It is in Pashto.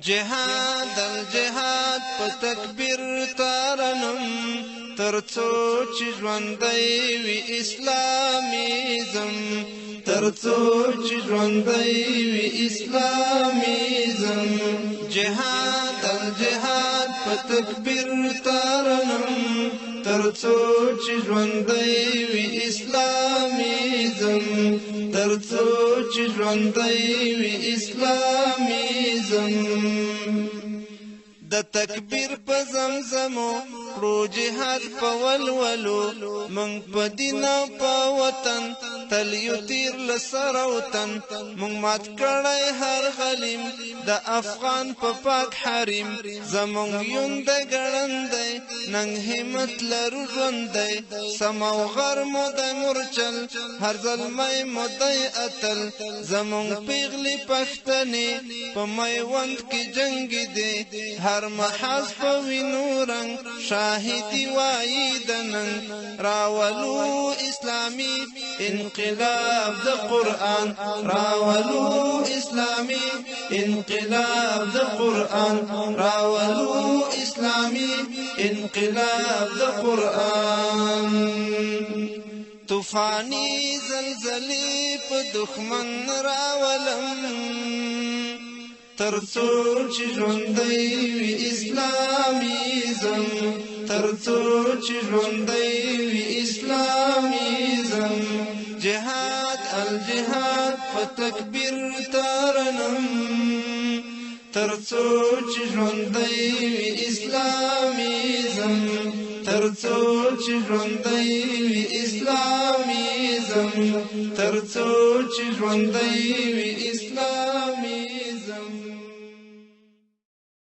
جهاد الجهاد په تکبیر ترنم ترڅو چې ژوندی وي اسلامیزم ترڅو چې ژوندی وي اسلامیزم جهاد الجهاد په تکبیر ترنم ترڅو چې ژوندی وي اسلامیزم ترڅو چې ژوندی وي اسلامیزم د تکبیر په زمزمو کړو جهاد په ولولو مونږ په دین او په وطن تل یو تیر لسره وطن مونږ مات کړی هر غلیم د افغان په پاک حریم زمونږ یون د ګړندی ننګ همت لرو ژوندی سم او غر مو د مورچل هر زلمی مو دی اتل زمونږ پیغلې پښتنې په میوند کې جنګ دی هر محاذ په وینو رنګ شاهدی وایي د نن راولو اسلامي انقلاب د قرآن راولو اسلامي انقلاب د قرآن راولو اسلامي انقلاب د قرآن طوفانی زلزلې په دښمن راولم ترڅو چې ژوندی وي اسلامیزم ترڅو چې ژوندی وي اسلامیزم جهاد الجهاد په تکبیر ترنم ترڅو چې ژوندی وي اسلامیزم ترڅو چې ژوندی وي اسلامیزم ترڅو چې ژوندی وي اسلام